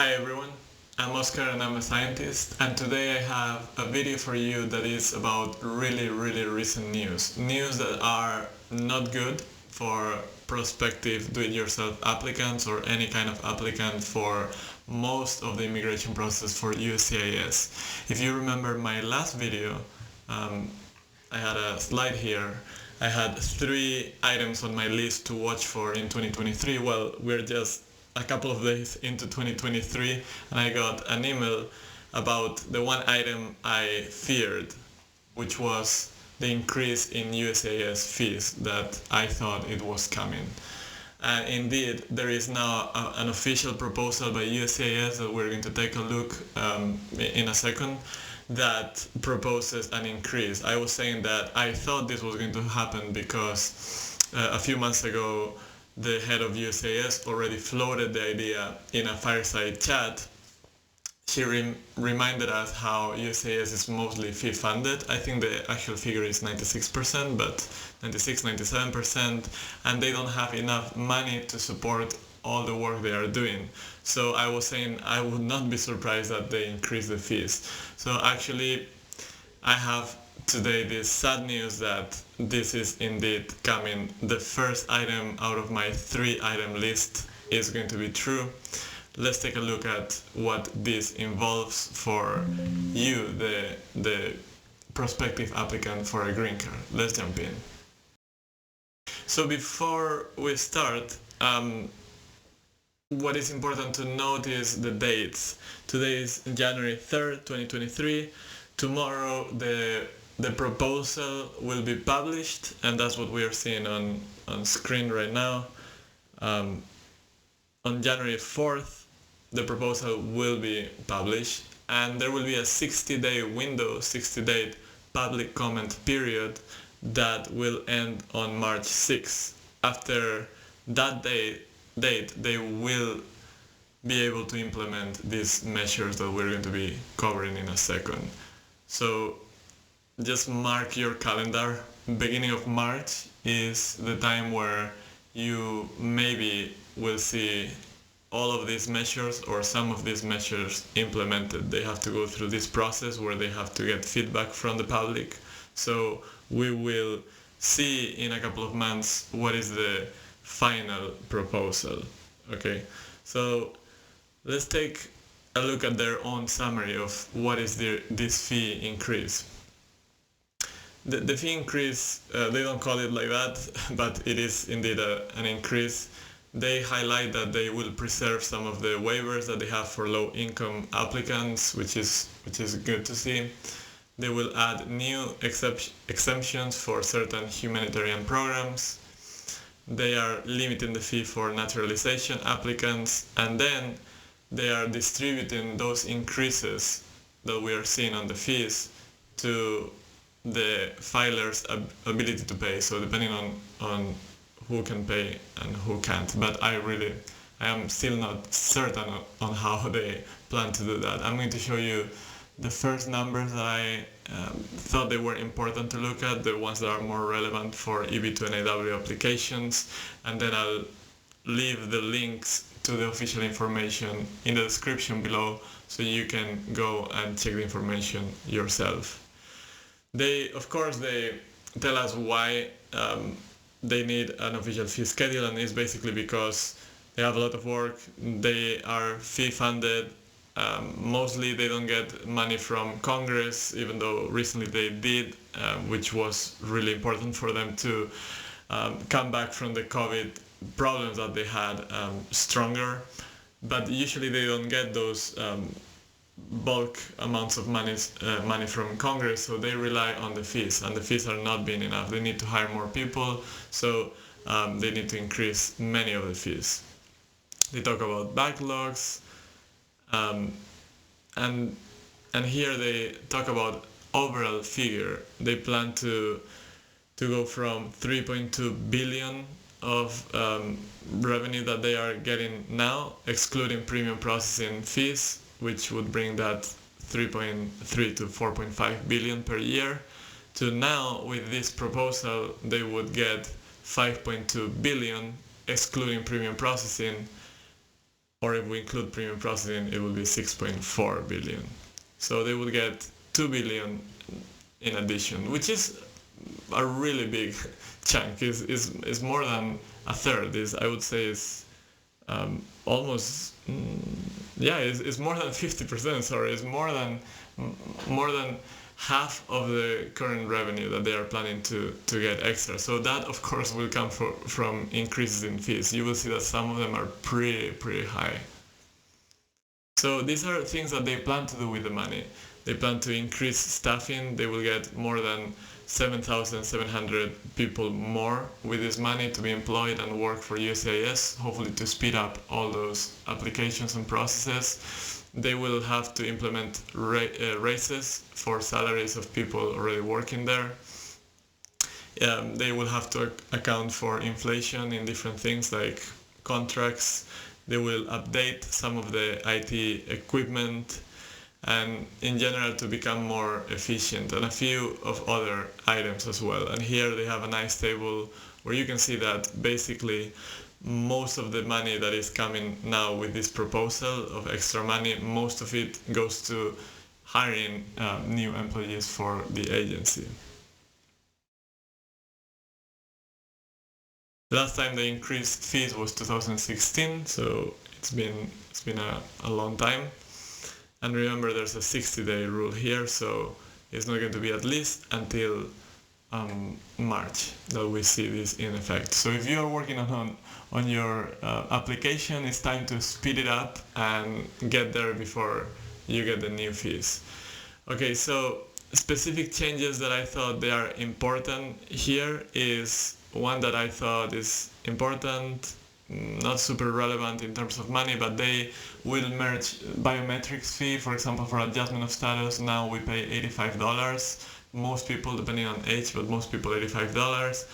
Hi everyone, I'm Oscar and I'm a scientist, and today I have a video for you that is about really recent news. News that are not good for prospective do-it-yourself applicants or any kind of applicant for most of the immigration process for USCIS. If you remember my last video, I had a slide here. I had 3 items on my list to watch for in 2023. Well, we're just a couple of days into 2023 and I got an email about the one item I feared, which was the increase in USCIS fees that I thought it was coming. And indeed, there is now an official proposal by USCIS that we're going to take a look in a second that proposes an increase. I was saying that I thought this was going to happen because a few months ago the head of USCIS already floated the idea in a fireside chat. She reminded us how USCIS is mostly fee funded. I think the actual figure is 96%, but 96, 97%, and they don't have enough money to support all the work they are doing. So I was saying I would not be surprised that they increase the fees. So actually, I have today this sad news that this is indeed coming. The first item out of my 3-item list is going to be true. Let's take a look at what this involves for you, the prospective applicant for a green card. Let's jump in. So before we start, what is important to note is the dates. Today is January 3rd, 2023. Tomorrow the proposal will be published, and that's what we are seeing on screen right now. On January 4th, the proposal will be published, and there will be a 60-day window, 60-day public comment period that will end on March 6th. After that date, they will be able to implement these measures that we're going to be covering in a second. So just mark your calendar. Beginning of March is the time where you maybe will see all of these measures or some of these measures implemented. They have to go through this process where they have to get feedback from the public. So we will see in a couple of months what is the final proposal. Okay, so let's take a look at their own summary of what is this fee increase. The fee increase, they don't call it like that, but it is indeed an increase. They highlight that they will preserve some of the waivers that they have for low-income applicants, which is good to see. They will add new exemptions for certain humanitarian programs. They are limiting the fee for naturalization applicants, and then they are distributing those increases that we are seeing on the fees to the filer's ability to pay. So depending on who can pay and who can't. But I am still not certain on how they plan to do that. I'm going to show you the first numbers that I thought they were important to look at, the ones that are more relevant for EB2 NIW applications, and then I'll leave the links to the official information in the description below so you can go and check the information yourself. Of course, they tell us why they need an official fee schedule, and it's basically because they have a lot of work, they are fee funded, mostly they don't get money from Congress, even though recently they did, which was really important for them to come back from the COVID problems that they had stronger. But usually they don't get those bulk amounts of money from Congress, so they rely on the fees, and the fees are not being enough. They need to hire more people, so they need to increase many of the fees. They talk about backlogs, and here they talk about overall figure. They plan to go from 3.2 billion of revenue that they are getting now, excluding premium processing fees, which would bring that 3.3 to 4.5 billion per year, to now with this proposal they would get 5.2 billion excluding premium processing, or if we include premium processing, it will be 6.4 billion. So they will get 2 billion in addition, which is a really big chunk. Is more than a third. I would say is almost it's more than 50%. Sorry, it's more than half of the current revenue that they are planning to get extra. So that of course will come from increases in fees. You will see that some of them are pretty high. So these are things that they plan to do with the money. They plan to increase staffing. They will get more than 7,700 people more with this money to be employed and work for USCIS, hopefully to speed up all those applications and processes. They will have to implement raises for salaries of people already working there. They will have to account for inflation in different things like contracts. They will update some of the IT equipment, and in general to become more efficient, and a few of other items as well. And here they have a nice table where you can see that basically most of the money that is coming now with this proposal of extra money, most of it goes to hiring new employees for the agency. Last time they increased fees was 2016, so it's been a long time. And remember, there's a 60-day rule here, so it's not going to be at least until March that we see this in effect. So if you are working on your application, it's time to speed it up and get there before you get the new fees. Okay, so specific changes that I thought they are important here is one that I thought is important, not super relevant in terms of money, but they will merge biometrics fee. For example, for adjustment of status, now we pay $85. Most people, depending on age, but most people $85.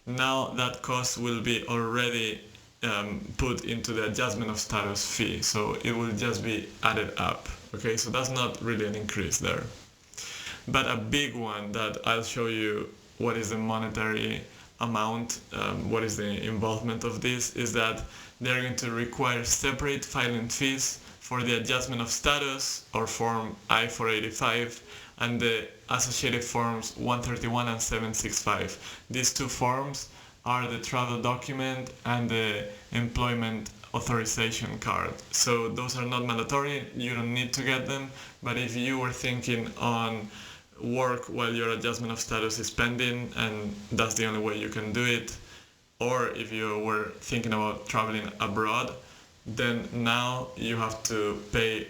Now that cost will be already put into the adjustment of status fee, so it will just be added up. Okay, so that's not really an increase there. But a big one that I'll show you what is the monetary amount, what is the involvement of this, is that they're going to require separate filing fees for the adjustment of status or form I-485 and the associated forms 131 and 765. These two forms are the travel document and the employment authorization card. So those are not mandatory, you don't need to get them, but if you were thinking on work while your adjustment of status is pending and that's the only way you can do it, or if you were thinking about traveling abroad, then now you have to pay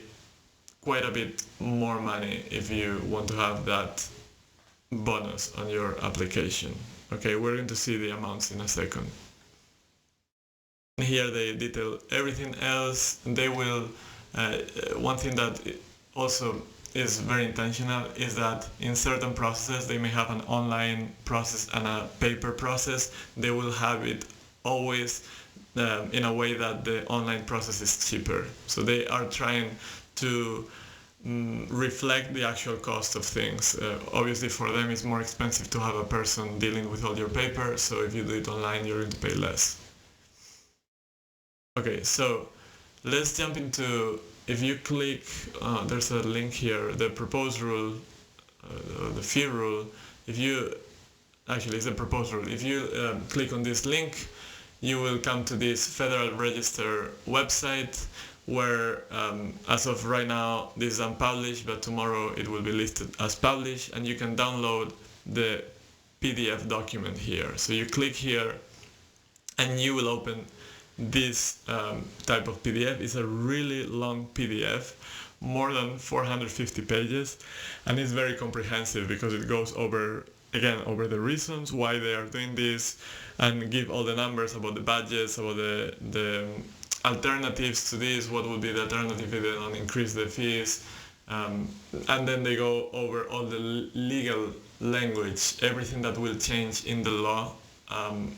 quite a bit more money if you want to have that bonus on your application. Okay, we're going to see the amounts in a second. Here they detail everything else. They will, one thing that also is very intentional is that in certain processes they may have an online process and a paper process. They will have it always in a way that the online process is cheaper. So they are trying to reflect the actual cost of things. Obviously for them it's more expensive to have a person dealing with all your paper, so if you do it online you're going to pay less. Okay, so let's jump into, if you click, there's a link here, the proposed rule, the fee rule. If you, actually it's a proposed rule. If you click on this link, you will come to this Federal Register website where as of right now this is unpublished, but tomorrow it will be listed as published, and you can download the PDF document here. So you click here and you will open this type of PDF. It's a really long PDF, more than 450 pages, and it's very comprehensive because it goes over, again, over the reasons why they are doing this and give all the numbers about the budgets, about the alternatives to this, what would be the alternative if they don't increase the fees, and then they go over all the legal language, everything that will change in the law,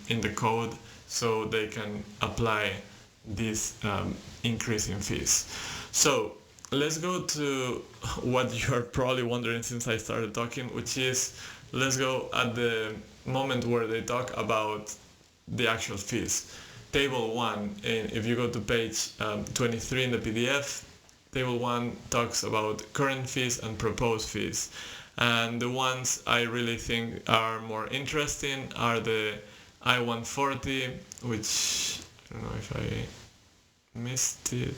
in the code, so they can apply this increase in fees. So let's go to what you are probably wondering since I started talking, which is, let's go at the moment where they talk about the actual fees. table 1, if you go to page 23 in the PDF, table 1 talks about current fees and proposed fees. And the ones I really think are more interesting are the I-140, which, I don't know if I missed it.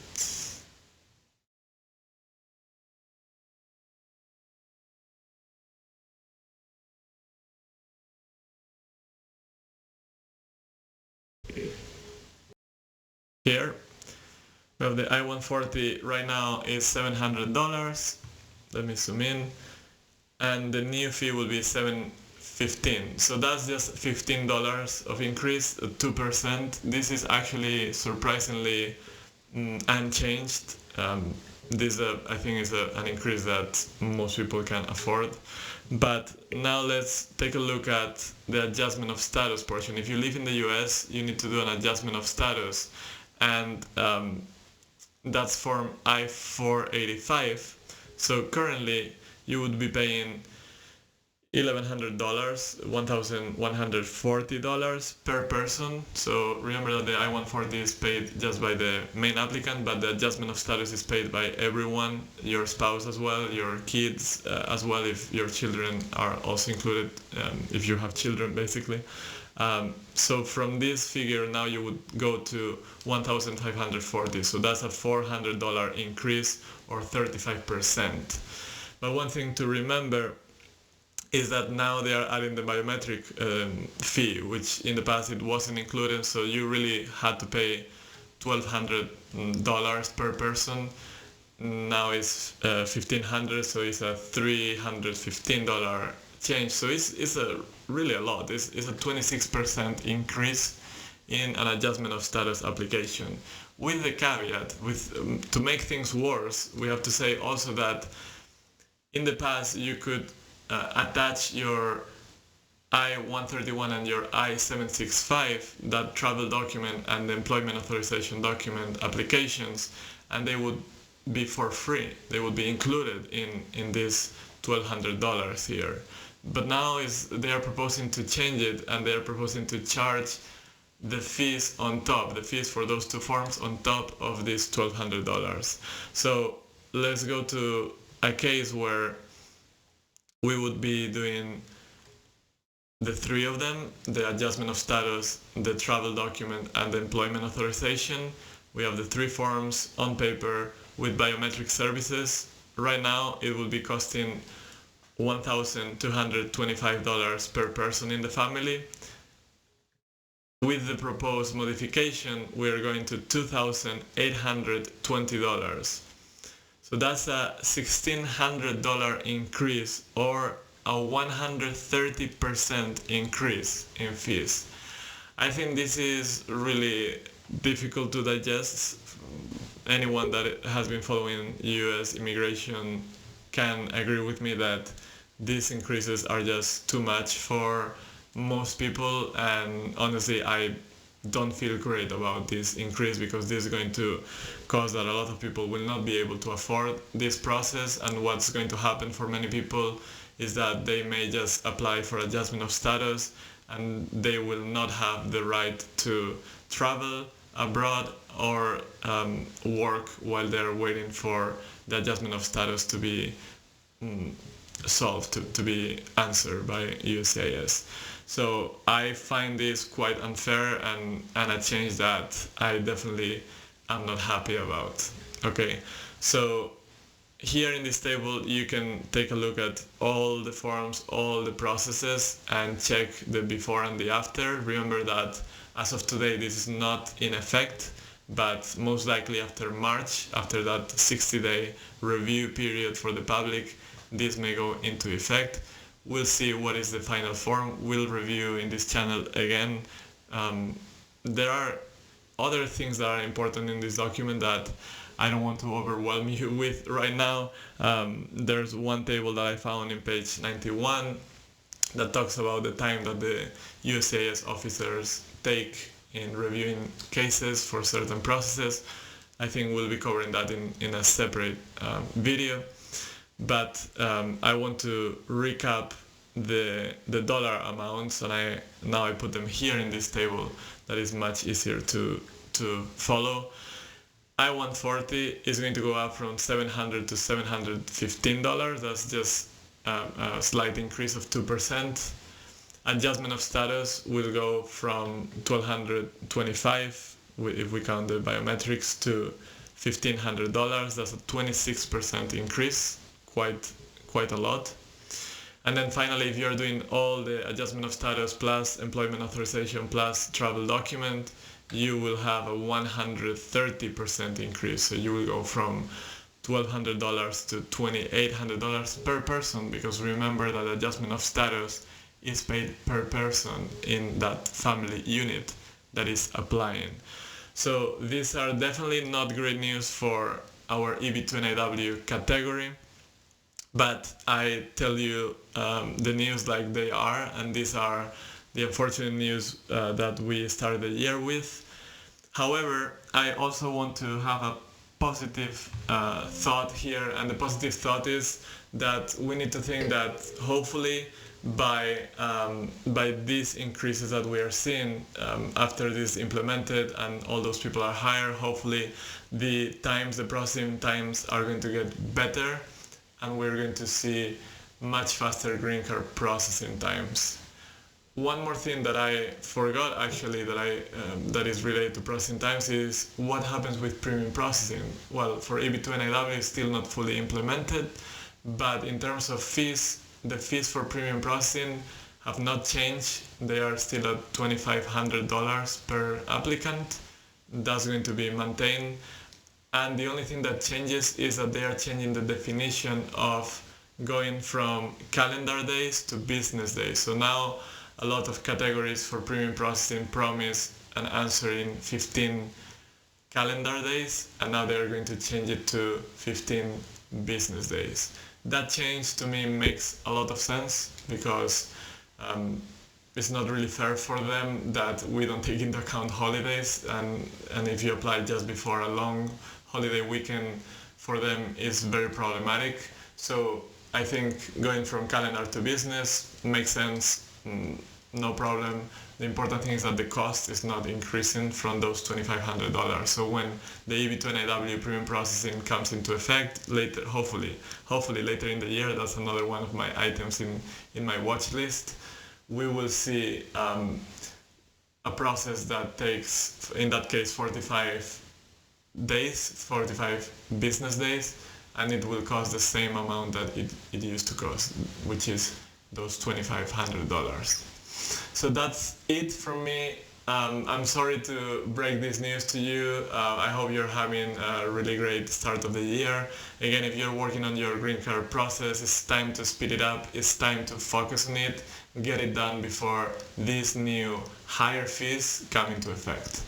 Here, we have the I-140 right now is $700. Let me zoom in. And the new fee will be $715. So that's just $15 of increase, 2%. This is actually surprisingly unchanged. This I think is an increase that most people can afford. But now let's take a look at the adjustment of status portion. If you live in the US, you need to do an adjustment of status, and that's form I-485. So currently you would be paying $1,100, $1,140 per person. So remember that the I-140 is paid just by the main applicant, but the adjustment of status is paid by everyone, your spouse as well, your kids as well, if your children are also included, if you have children basically. So from this figure now you would go to $1,540. So that's a $400 increase, or 35%. But one thing to remember is that now they are adding the biometric fee, which in the past it wasn't included, so you really had to pay $1,200 per person. Now it's $1,500, so it's a $315 change. So it's really a lot. It's a 26% increase in an adjustment of status application. With the caveat, to make things worse, we have to say also that in the past you could attach your I-131 and your I-765, that travel document and the employment authorization document applications, and they would be for free. They would be included in this $1,200 here. But now they are proposing to change it, and they are proposing to charge the fees on top, the fees for those two forms on top of this $1,200. So let's go to a case where we would be doing the three of them: the adjustment of status, the travel document, and the employment authorization. We have the three forms on paper with biometric services. Right now it will be costing $1,225 per person in the family. With the proposed modification, we are going to $2,820. So that's a $1,600 increase, or a 130% increase in fees. I think this is really difficult to digest. Anyone that has been following US immigration can agree with me that these increases are just too much for most people, and honestly I don't feel great about this increase, because this is going to cause that a lot of people will not be able to afford this process. And what's going to happen for many people is that they may just apply for adjustment of status, and they will not have the right to travel abroad or work while they're waiting for the adjustment of status to be solved, to be answered by USCIS. So I find this quite unfair, and a change that I definitely am not happy about. Okay, so here in this table you can take a look at all the forms, all the processes, and check the before and the after. Remember that as of today this is not in effect, but most likely after March, after that 60-day review period for the public, this may go into effect. We'll see what is the final form. We'll review in this channel again. There are other things that are important in this document that I don't want to overwhelm you with right now. There's one table that I found in page 91 that talks about the time that the USCIS officers take in reviewing cases for certain processes. I think we'll be covering that in a separate video. But I want to recap the dollar amounts, and now I put them here in this table. That is much easier to follow. I-140 is going to go up from $700 to $715. That's just a slight increase of 2%. Adjustment of status will go from $1,225, if we count the biometrics, to $1,500. That's a 26% increase, quite a lot. And then finally, if you're doing all the adjustment of status plus employment authorization plus travel document, you will have a 130% increase. So you will go from $1,200 to $2,800 per person, because remember that adjustment of status is paid per person in that family unit that is applying. So these are definitely not great news for our EB2 NIW category, but I tell you the news like they are, and these are the unfortunate news that we started the year with. However, I also want to have a positive thought here, and the positive thought is that we need to think that hopefully by these increases that we are seeing after this implemented and all those people are hired, hopefully the processing times are going to get better, and we're going to see much faster green card processing times. One more thing that I forgot actually that is related to processing times is what happens with premium processing. Well, for EB2 NIW is still not fully implemented, but in terms of fees, the fees for premium processing have not changed. They are still at $2,500 per applicant. That's going to be maintained. And the only thing that changes is that they are changing the definition of going from calendar days to business days. So now a lot of categories for premium processing promise an answer in 15 calendar days, and now they're going to change it to 15 business days. That change to me makes a lot of sense, because it's not really fair for them that we don't take into account holidays, and if you apply just before a long holiday weekend, for them is very problematic. So I think going from calendar to business makes sense, no problem. The important thing is that the cost is not increasing from those $2,500. So when the EB2 NIW premium processing comes into effect later, hopefully later in the year, that's another one of my items in my watch list, we will see a process that takes, in that case, 45 business days, and it will cost the same amount that it used to cost, which is those $2,500. So that's it from me. I'm sorry to break this news to you. I hope you're having a really great start of the year. Again, if you're working on your green card process, it's time to speed it up. It's time to focus on it. Get it done before these new higher fees come into effect.